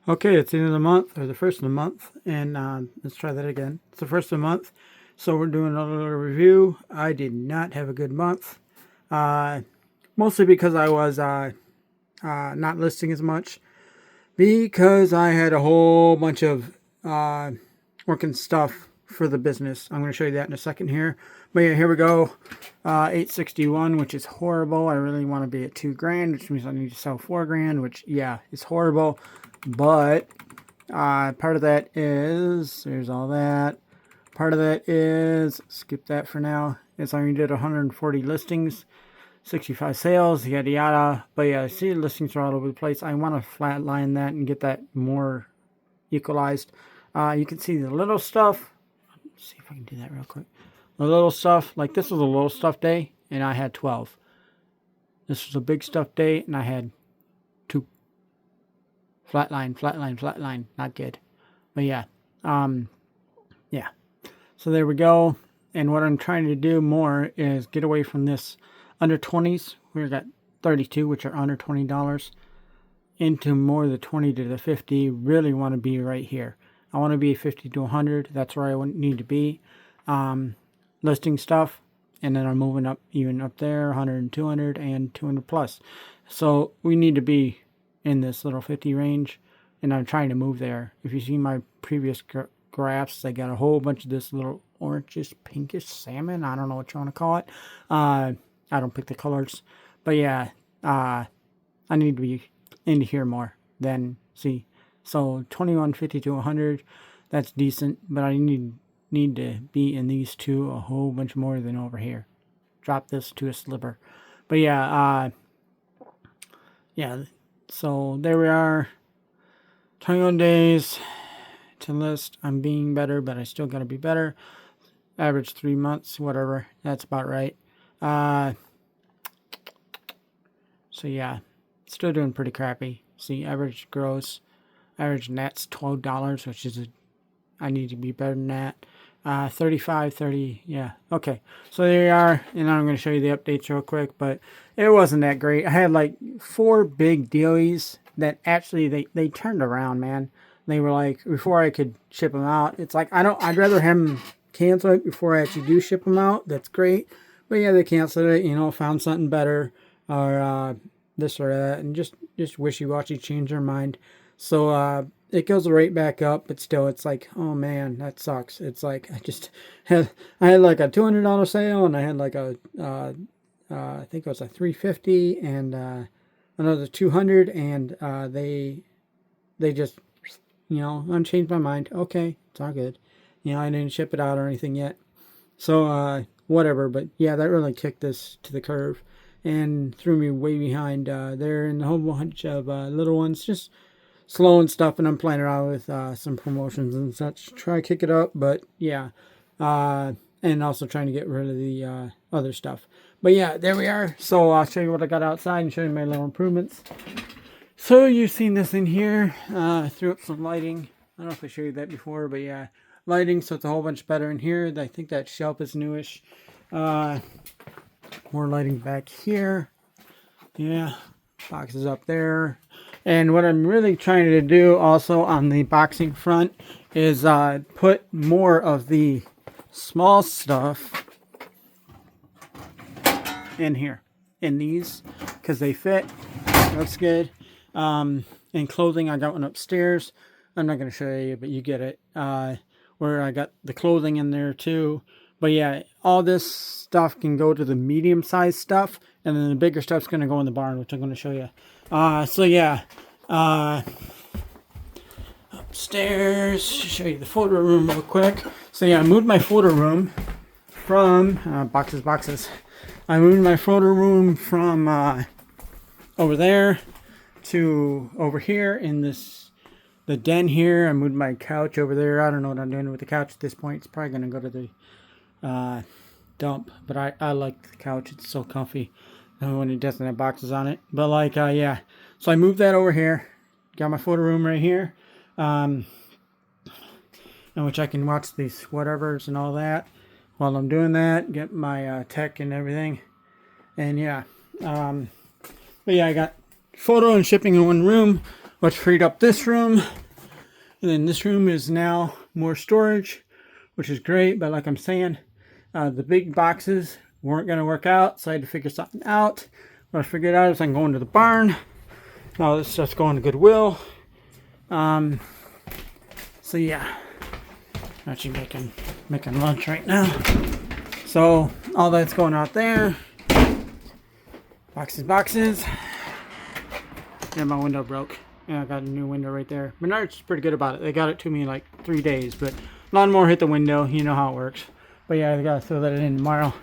Okay, it's the end of the month, or the first of the month, and let's try that again. It's the first of the month, so we're doing a little review. I did not have a good month, uh, mostly because I was not listing as much, because I had a whole bunch of working stuff for the business. I'm going to show you that in a second here. But yeah, here we go. 861, which is horrible. I really want to be at $2,000, which means I need to sell $4,000, which yeah, is horrible. But part of that is, there's all that. Part of that is, skip that for now. It's only did 140 listings, 65 sales, yada yada. But yeah, see, listings are all over the place. I want to flatline that and get that more equalized. You can see the little stuff. Let's see if I can do that real quick. The little stuff, like this was a little stuff day, and I had 12. This was a big stuff day, and I had 2. Flatline, flatline, flatline. Not good. But yeah. Yeah. So there we go. And what I'm trying to do more is get away from this under 20s. We've got 32, which are under $20, into more of the 20 to the 50. Really want to be right here. I want to be 50 to 100. That's where I need to be. Listing stuff. And then I'm moving up, even up there, 100 and 200 and 200 plus. So we need to be in this little 50 range, and I'm trying to move there. If you see my previous graphs, I got a whole bunch of this little orangish, pinkish salmon. I don't know what you want to call it. I don't pick the colors, but yeah, I need to be into here more than see. So 2150 to 100, that's decent, but I need to be in these two a whole bunch more than over here. Drop this to a sliver, but yeah, yeah. So there we are. 21 days to list. I'm being better, but I still got to be better. Average 3 months, whatever. That's about right. So yeah, still doing pretty crappy. See, average gross, average net's $12, which is I need to be better than that. 35, 30, yeah. Okay, so there you are, and I'm going to show you the updates real quick, but it wasn't that great. I had like 4 big dealies that actually they turned around, man. They were like, before I could ship them out, it's like, I'd rather him cancel it before I actually do ship them out. That's great. But yeah, they canceled it, found something better, or this or that, and just wishy-washy, change their mind. So it goes right back up, but still, it's like, oh man, that sucks. It's like I had like a $200 sale, and I had like a I think it was a $350 and another $200, and they just unchanged my mind. Okay, it's all good. I didn't ship it out or anything yet, so whatever. But yeah, that really kicked this to the curve and threw me way behind there, and a whole bunch of little ones just slow and stuff, and I'm playing around with some promotions and such. Try to kick it up, but yeah. And also trying to get rid of the other stuff. But yeah, there we are. So I'll show you what I got outside and show you my little improvements. So you've seen this in here. Threw up some lighting. I don't know if I showed you that before, but yeah. Lighting, so it's a whole bunch better in here. I think that shelf is newish. More lighting back here. Yeah. Boxes up there. And what I'm really trying to do also on the boxing front is put more of the small stuff in here, in these, because they fit. Looks good. And clothing, I got one upstairs. I'm not going to show you, but you get it. Where I got the clothing in there too. But yeah, all this stuff can go to the medium-sized stuff, and then the bigger stuff's going to go in the barn, which I'm going to show you. So yeah, upstairs, show you the photo room real quick. So yeah, I moved my photo room from, boxes. I moved my photo room from over there to over here in the den here. I moved my couch over there. I don't know what I'm doing with the couch at this point. It's probably going to go to the dump, but I like the couch. It's so comfy when it doesn't have boxes on it. But like, yeah. So I moved that over here. Got my photo room right here. In which I can watch these whatevers and all that while I'm doing that. Get my tech and everything. And yeah. But yeah, I got photo and shipping in one room. which freed up this room. And then this room is now more storage, which is great. But like I'm saying, the big boxes weren't going to work out, so I had to figure something out. What I figured out is I'm going to the barn. Now this stuff's going to Goodwill. So yeah, I'm actually making lunch right now. So all that's going out there. Boxes. Yeah, my window broke. Yeah, I got a new window right there. Menards pretty good about it. They got it to me in like 3 days, but lawnmower hit the window. You know how it works. But yeah, I gotta throw that in tomorrow.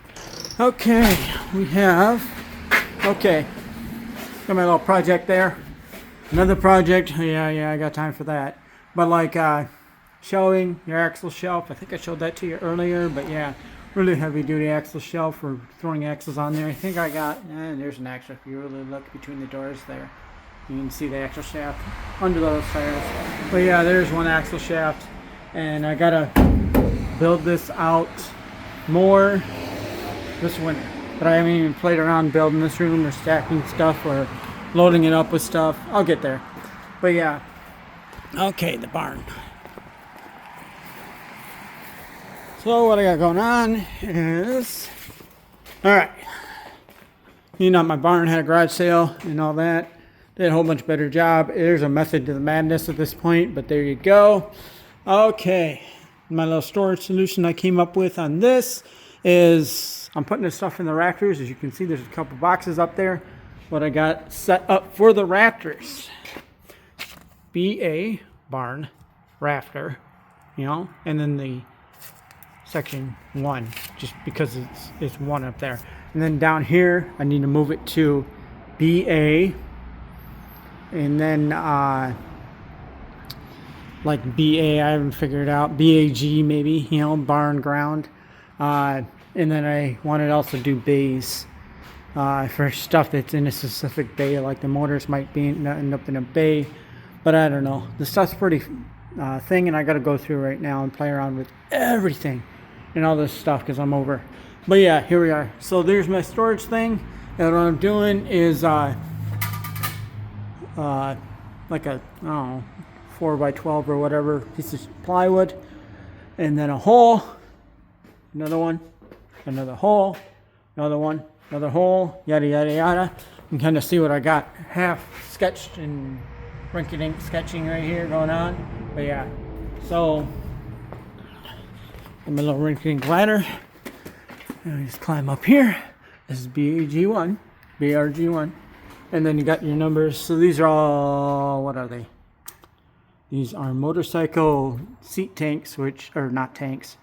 Okay, got my little project there. Another project. Yeah, I got time for that. But like shelving your axle shelf. I think I showed that to you earlier. But yeah, really heavy duty axle shelf for throwing axles on there. I think I got. There's an axle. If you really look between the doors there, you can see the axle shaft under those tires. But yeah, there's one axle shaft, and I gotta build this out more this winter. But I haven't even played around building this room or stacking stuff or loading it up with stuff. I'll get there. But yeah. Okay, the barn. So what I got going on is, alright. You know, my barn had a garage sale and all that. Did a whole bunch better job. There's a method to the madness at this point, but there you go. Okay. My little storage solution I came up with on this is I'm putting this stuff in the rafters. As you can see, there's a couple boxes up there. What I got set up for the rafters. BA barn rafter, you know, and then the section 1, just because it's 1 up there. And then down here, I need to move it to BA, and then like BA, I haven't figured out, BAG maybe, you know, barn ground. And then I wanted also do bays for stuff that's in a specific bay, like the motors might end up in a bay. But I don't know. The stuff's pretty thing, and I got to go through right now and play around with everything and all this stuff because I'm over. But yeah, here we are. So there's my storage thing. And what I'm doing is like a, I don't know, 4x12 or whatever piece of plywood, and then a hole, another one, another hole, another one, another hole, yada yada yada. And kind of see what I got half sketched and rinky-dink sketching right here going on. But yeah, so I'm a little rinky-dink ladder. And I just climb up here. This is BAG1, BRG1, and then you got your numbers. So these are all, what are they? These are motorcycle seat tanks, which are not tanks,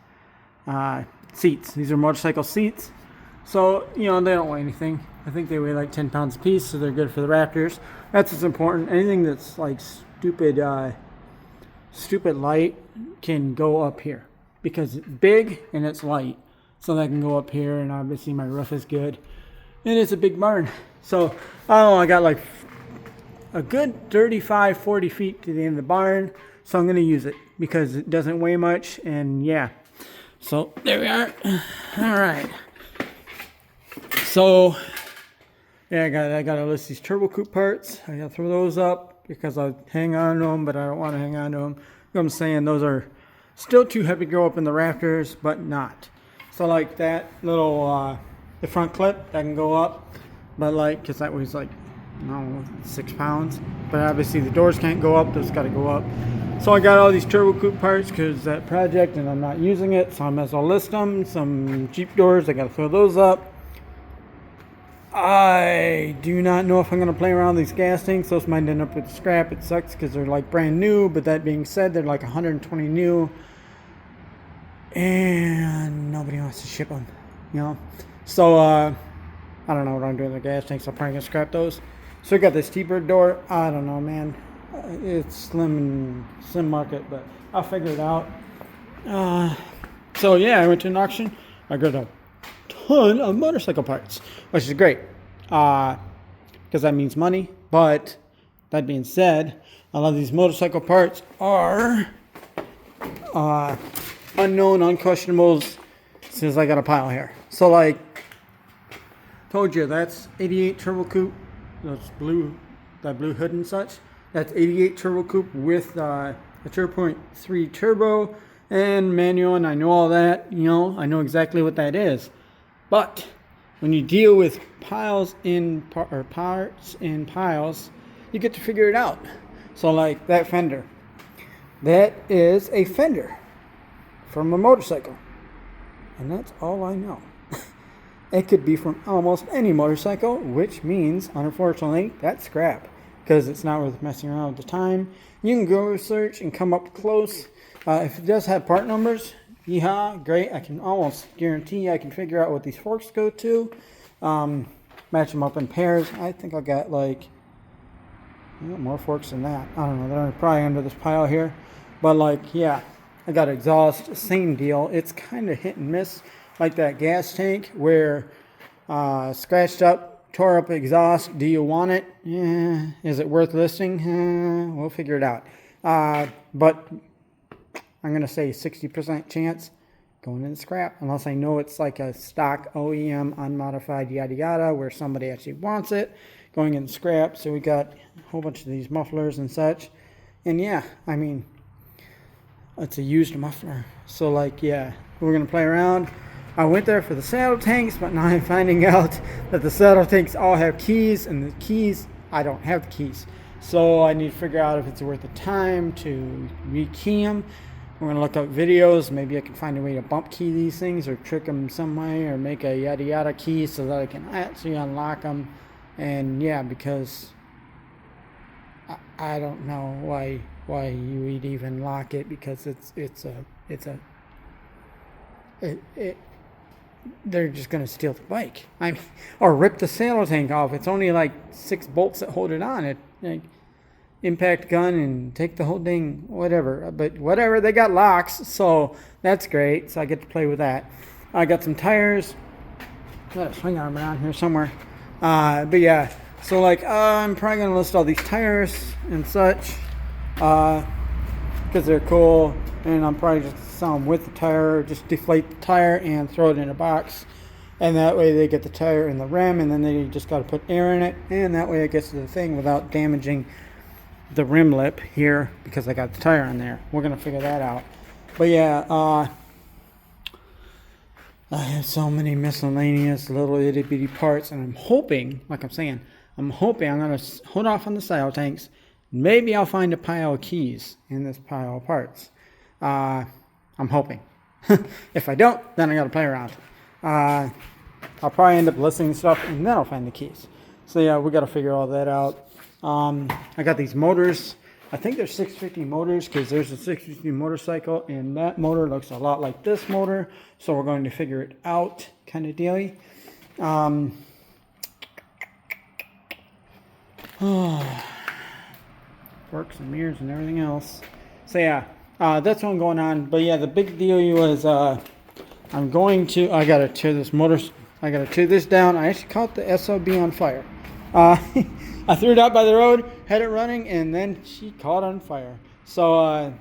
seats. These are motorcycle seats. So, you know, they don't weigh anything. I think they weigh like 10 pounds a piece, so they're good for the rafters. That's what's important. Anything that's like stupid light can go up here because it's big and it's light. So that can go up here, and obviously my roof is good. And it's a big barn. So, I don't know, I got like a good 35, 40 feet to the end of the barn. So I'm going to use it because it doesn't weigh much, and yeah. So, there we are. All right. So, yeah, I got to list these turbo coupe parts. I got to throw those up because I hang on to them, but I don't want to hang on to them. You know what I'm saying? Those are still too heavy to go up in the rafters, but not. So like that little, the front clip, that can go up, but like, because that weighs like, I don't know, 6 pounds. But obviously the doors can't go up, those got to go up. So I got all these turbo coupe parts because that project, and I'm not using it, so I might as well list them. Some Jeep doors, I got to throw those up. I do not know if I'm going to play around with these gas tanks. Those might end up with scrap. It sucks because they're like brand new, but that being said, they're like 120 new. And nobody wants to ship them, you know. So, I don't know what I'm doing with the gas tanks. I'm probably going to scrap those. So I got this T-Bird door. I don't know, man. It's slim market, but I'll figure it out. So yeah, I went to an auction. I got a ton of motorcycle parts, which is great. Because that means money. But that being said, a lot of these motorcycle parts are unknown, unquestionables, since I got a pile here. So like, told you, that's 88 turbo coupe, that blue hood and such. That's 88 Turbo Coupe with a 0.3 turbo and manual, and I know all that. You know, I know exactly what that is. But when you deal with parts in piles, you get to figure it out. So like that fender, that is a fender from a motorcycle, and that's all I know. It could be from almost any motorcycle, which means, unfortunately, that's scrap because it's not worth messing around with the time. You can go search and come up close. If it does have part numbers, yeehaw, great. I can almost guarantee I can figure out what these forks go to. Match them up in pairs. I think I got like more forks than that. I don't know. They're probably under this pile here. But like, yeah, I got exhaust. Same deal. It's kind of hit and miss. Like that gas tank where scratched up, tore up exhaust. Do you want it? Yeah. Is it worth listing? We'll figure it out. But I'm going to say 60% chance going into scrap, unless I know it's like a stock OEM unmodified yada yada where somebody actually wants it, going in scrap. So we got a whole bunch of these mufflers and such. And yeah, I mean, it's a used muffler. So like, yeah, we're going to play around. I went there for the saddle tanks, but now I'm finding out that the saddle tanks all have keys, and the keys, I don't have the keys. So I need to figure out if it's worth the time to rekey them. We're going to look up videos. Maybe I can find a way to bump key these things or trick them some way or make a yada yada key so that I can actually unlock them. And yeah, because I don't know why you would even lock it, because they're just going to steal the bike. I mean, or rip the saddle tank off. It's only like 6 bolts that hold it on. It like impact gun and take the whole thing, whatever. But whatever, they got locks, so that's great. So I get to play with that. I got some tires. Got a swing arm around here somewhere. But yeah, so like I'm probably going to list all these tires and such because they're cool. And I'm probably just sell them with the tire, just deflate the tire and throw it in a box. And that way they get the tire in the rim, and then they just got to put air in it. And that way it gets to the thing without damaging the rim lip here, because I got the tire on there. We're going to figure that out. But yeah, I have so many miscellaneous little itty bitty parts, and I'm hoping, like I'm saying, I'm going to hold off on the saddle tanks. Maybe I'll find a pile of keys in this pile of parts. I'm hoping. If I don't, then I got to play around. I'll probably end up listing stuff, and then I'll find the keys. So yeah, we got to figure all that out. I got these motors. I think they're 650 motors, because there's a 650 motorcycle, and that motor looks a lot like this motor. So we're going to figure it out, kind of dealy. Forks and mirrors and everything else. So yeah, that's what's going on. But yeah, the big deal was I gotta tear this down. I actually caught the SLB on fire. I threw it out by the road, had it running, and then she caught on fire. So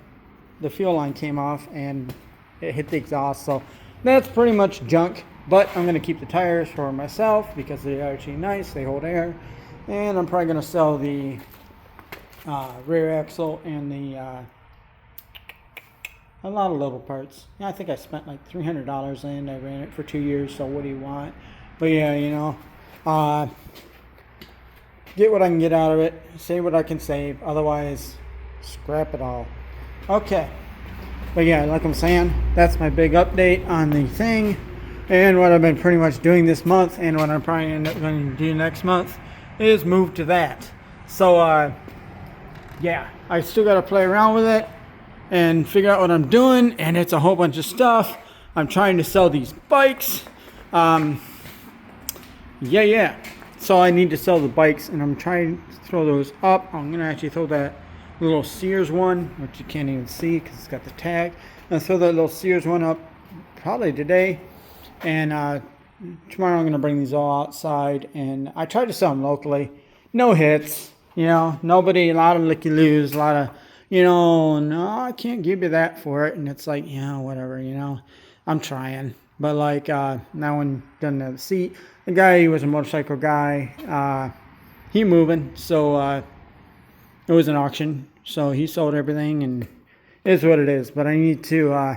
the fuel line came off and it hit the exhaust. So that's pretty much junk. But I'm going to keep the tires for myself because they are actually nice. They hold air. And I'm probably going to sell the rear axle and the a lot of little parts. Yeah, I think I spent like $300 and I ran it for 2 years. So what do you want? But yeah, you know, get what I can get out of it, save what I can save, otherwise scrap it all. Okay, but yeah, like I'm saying, that's my big update on the thing, and what I've been pretty much doing this month, and what I'm probably end up going to do next month is move to that. So yeah, I still got to play around with it and figure out what I'm doing, and it's a whole bunch of stuff. I'm trying to sell these bikes. Yeah. So I need to sell the bikes, and I'm trying to throw those up. I'm going to actually throw that little Sears one, which you can't even see because it's got the tag. I'll throw that little Sears one up probably today. And tomorrow I'm going to bring these all outside. And I tried to sell them locally. No hits. You know, nobody, a lot of licky-loos, a lot of, you know, no, I can't give you that for it. And it's like, yeah, whatever, you know. I'm trying. But like, now when done the seat, the guy, he was a motorcycle guy. He moving, so it was an auction, so he sold everything, and it is what it is. But I need to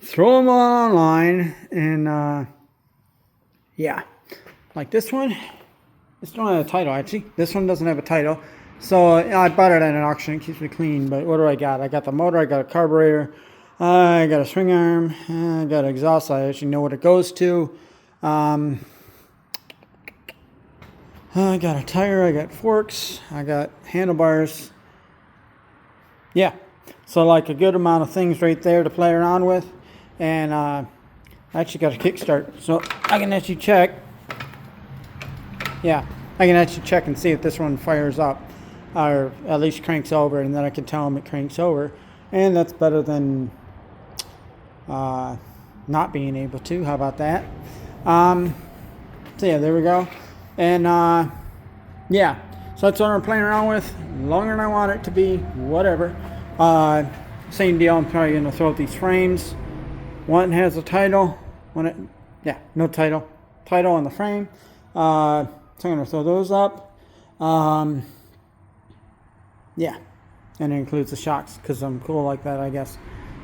throw them all online, and yeah, like this one. This one has a title, actually. This one doesn't have a title. So I bought it at an auction. It keeps me clean. But what do I got? I got the motor. I got a carburetor. I got a swing arm. I got an exhaust. I actually know what it goes to. I got a tire. I got forks. I got handlebars. Yeah. So like a good amount of things right there to play around with. And I actually got a kickstart. So I can actually check. Yeah, I can actually check and see if this one fires up, or at least cranks over, and then I can tell them it cranks over, and that's better than not being able to. How about that? So yeah, there we go, and yeah, so that's what I'm playing around with. Longer than I want it to be, whatever. Same deal. I'm probably gonna throw out these frames. One has a title. No title. Title on the frame. So I'm going to throw those up. Yeah. And it includes the shocks because I'm cool like that, I guess.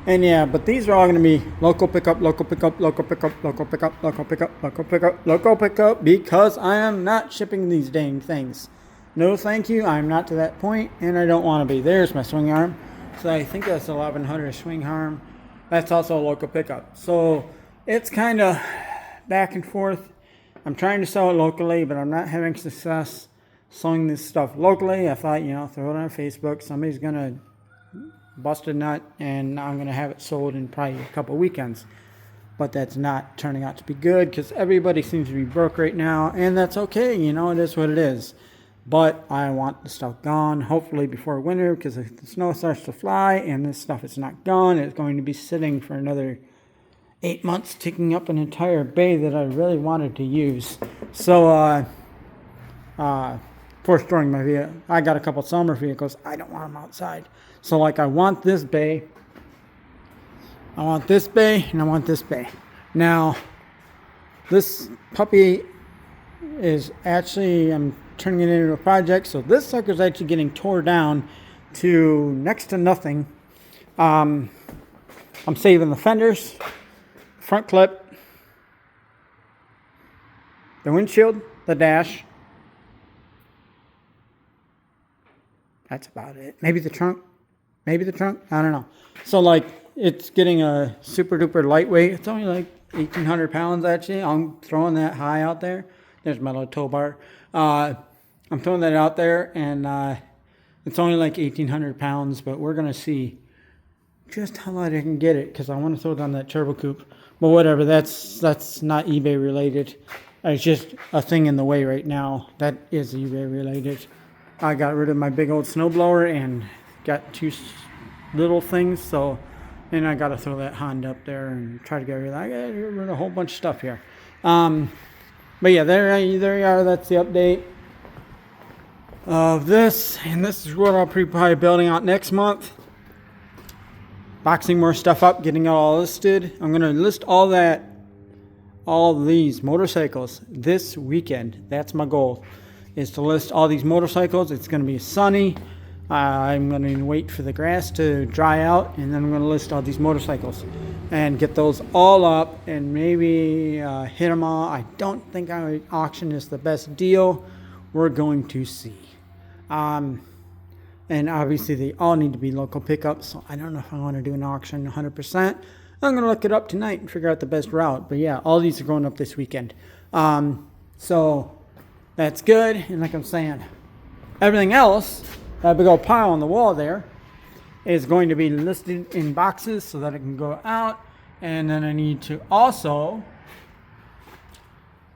And yeah, but these are all going to be local pickup, local pickup, local pickup, local pickup, local pickup, local pickup, local pickup, because I am not shipping these dang things. No thank you. I'm not to that point, and I don't want to be. There's my swing arm. So I think that's 1100 swing arm. That's also a local pickup. So it's kind of back and forth. I'm trying to sell it locally, but I'm not having success selling this stuff locally. I thought, throw it on Facebook. Somebody's going to bust a nut, and I'm going to have it sold in probably a couple weekends. But that's not turning out to be good because everybody seems to be broke right now, and that's okay. It is what it is. But I want the stuff gone, hopefully before winter, because if the snow starts to fly and this stuff is not gone, it's going to be sitting for another 8 months, taking up an entire bay that I really wanted to use. So, for storing my vehicle, I got a couple summer vehicles. I don't want them outside. So, like, I want this bay. I want this bay, and I want this bay. Now, this puppy is actually, I'm turning it into a project. So this sucker's actually getting tore down to next to nothing. I'm saving the fenders, front clip, the windshield, the dash. That's about it. Maybe the trunk. I don't know. So like it's getting a super duper lightweight. It's only like 1,800 pounds actually. I'm throwing that high out there. There's my little tow bar. I'm throwing that out there, and it's only like 1,800 pounds, but we're going to see just how light I can get it because I want to throw it on that turbo coupe. But whatever, that's not eBay related. It's just a thing in the way right now. That is eBay related. I got rid of my big old snowblower and got two little things, so and I got to throw that Honda up there and try to get rid of that. I got to get rid of a whole bunch of stuff here. But yeah, there you are. That's the update of this, and this is what I'll probably building out next month. Boxing more stuff up, getting it all listed. I'm gonna list all these motorcycles this weekend. That's my goal, is to list all these motorcycles. It's gonna be sunny. I'm gonna wait for the grass to dry out, and then I'm gonna list all these motorcycles and get those all up and maybe hit them all. I don't think auction is the best deal. We're going to see. And obviously they all need to be local pickups, so I don't know if I want to do an auction 100%. I'm going to look it up tonight and figure out the best route. But yeah, all these are going up this weekend. So that's good. And like I'm saying, everything else, that big old pile on the wall there, is going to be listed in boxes so that it can go out. And then I need to also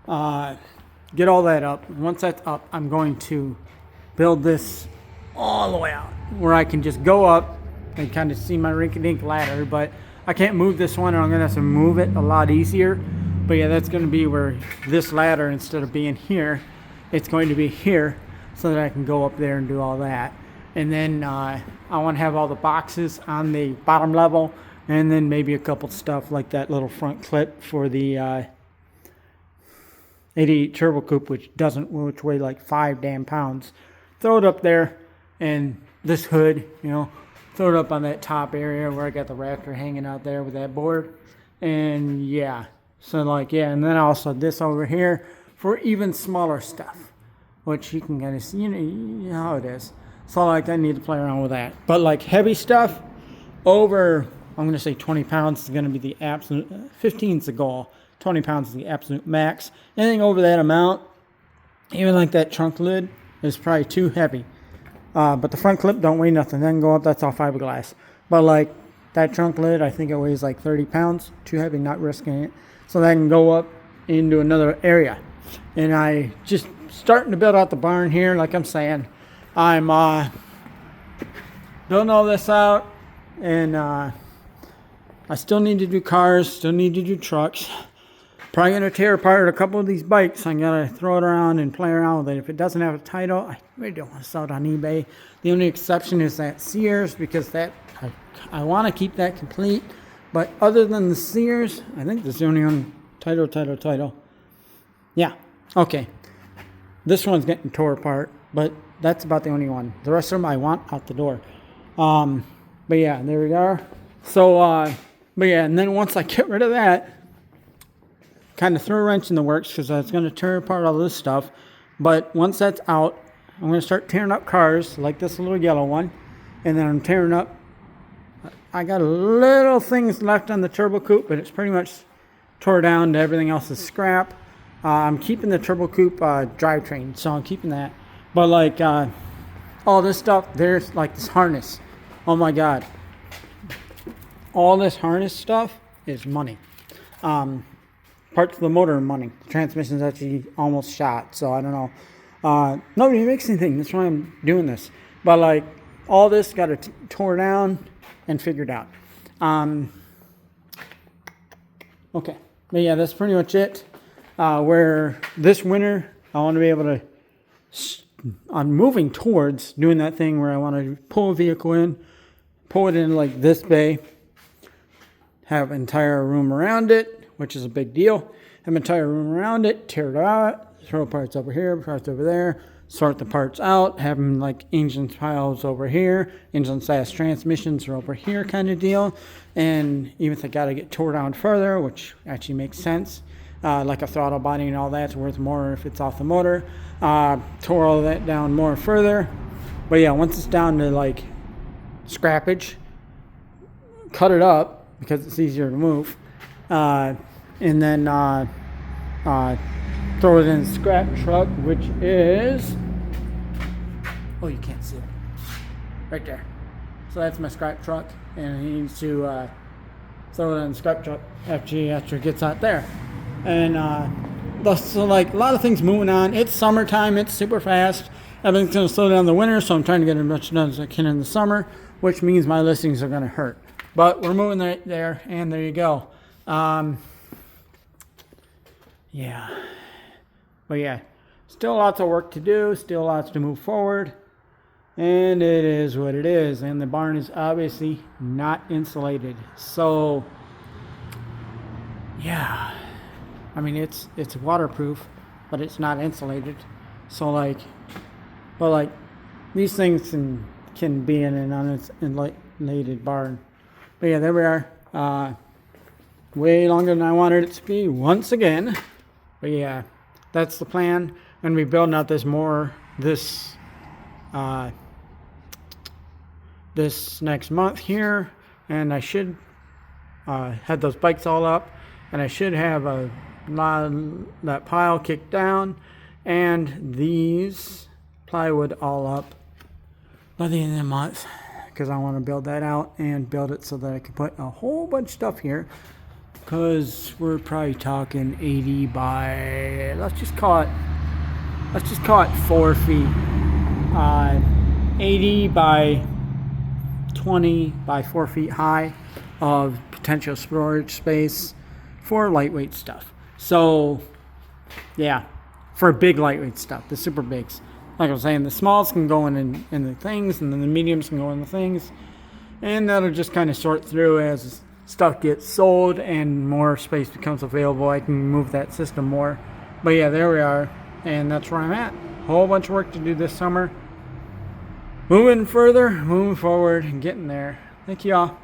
get all that up. Once that's up, I'm going to build this all the way out where I can just go up and kind of see my rink-a-dink ladder, but I can't move this one, and I'm gonna have to move it a lot easier. But yeah, that's gonna be where this ladder, instead of being here, it's going to be here so that I can go up there and do all that. And then I want to have all the boxes on the bottom level, and then maybe a couple stuff like that little front clip for the 88 Turbo Coupe, which weigh like 5 damn pounds. Throw it up there, and this hood, throw it up on that top area where I got the Raptor hanging out there with that board. And yeah, so like, yeah, and then also this over here for even smaller stuff, which you can kind of see, you know how it is. So like, I need to play around with that. But like heavy stuff over, I'm going to say 20 pounds is going to be the absolute, 15 is the goal. 20 pounds is the absolute max. Anything over that amount, even like that trunk lid, is probably too heavy. But the front clip don't weigh nothing. Then go up, that's all fiberglass. But like that trunk lid, I think it weighs like 30 pounds. Too heavy, not risking it. So that can go up into another area. And I just starting to build out the barn here, like I'm saying. I'm building all this out, and I still need to do cars, still need to do trucks. Probably going to tear apart a couple of these bikes. I'm going to throw it around and play around with it. If it doesn't have a title, I really don't want to sell it on eBay. The only exception is that Sears, because that I want to keep that complete. But other than the Sears, I think this is the only one. Title. Yeah, okay. This one's getting tore apart, but that's about the only one. The rest of them I want out the door. But yeah, there we are. So, but yeah, and then once I get rid of that, kind of throw a wrench in the works because I was going to tear apart all this stuff. But once that's out, I'm going to start tearing up cars like this little yellow one. And then I'm tearing up, I got little things left on the turbo coupe, but it's pretty much tore down to everything else is scrap. I'm keeping the turbo coupe drivetrain, so I'm keeping that. But like all this stuff, there's like this harness. Oh my God. All this harness stuff is money. Parts of the motor are money. The transmission's actually almost shot, so I don't know. Nobody makes anything. That's why I'm doing this. But like all this got it tore down and figured out. Okay. But yeah, that's pretty much it. Where this winter, I want to be able to, I'm moving towards doing that thing where I want to pull a vehicle in, pull it in like this bay, have an entire room around it, which is a big deal. Have an entire room around it, tear it out, throw parts over here, parts over there, sort the parts out, have them like engine piles over here, engine slash transmissions are over here kind of deal. And even if they got to get tore down further, which actually makes sense, like a throttle body and all that's worth more if it's off the motor, tore all that down more further. But yeah, once it's down to like scrappage, cut it up because it's easier to move, and then throw it in the scrap truck, which is, oh, you can't see it, right there. So that's my scrap truck, and he needs to throw it in the scrap truck after it gets out there. And so like a lot of things moving on. It's summertime, it's super fast. Everything's going to slow down in the winter, so I'm trying to get as much done as I can in the summer, which means my listings are going to hurt. But we're moving right there, and there you go. Yeah. But yeah, still lots of work to do, still lots to move forward. And it is what it is. And the barn is obviously not insulated. So, yeah. I mean, it's waterproof, but it's not insulated. So, like, but like, these things can be in an uninsulated barn. But yeah, there we are. Way longer than I wanted it to be once again. But yeah, that's the plan. I'm going to be building out this next month here, and I should have those bikes all up, and I should have that pile kicked down and these plywood all up by the end of the month, because I want to build that out and build it so that I can put a whole bunch of stuff here, because we're probably talking 80 by, let's just call it 4 feet, 80 by 20 by 4 feet high of potential storage space for lightweight stuff. So yeah, for big lightweight stuff, the super bigs. Like I was saying, the smalls can go in the things, and then the mediums can go in the things, and that'll just kind of sort through as stuff gets sold and more space becomes available. I can move that system more. But yeah, there we are, and that's where I'm at. Whole bunch of work to do this summer. moving further, moving forward, and getting there. Thank you all.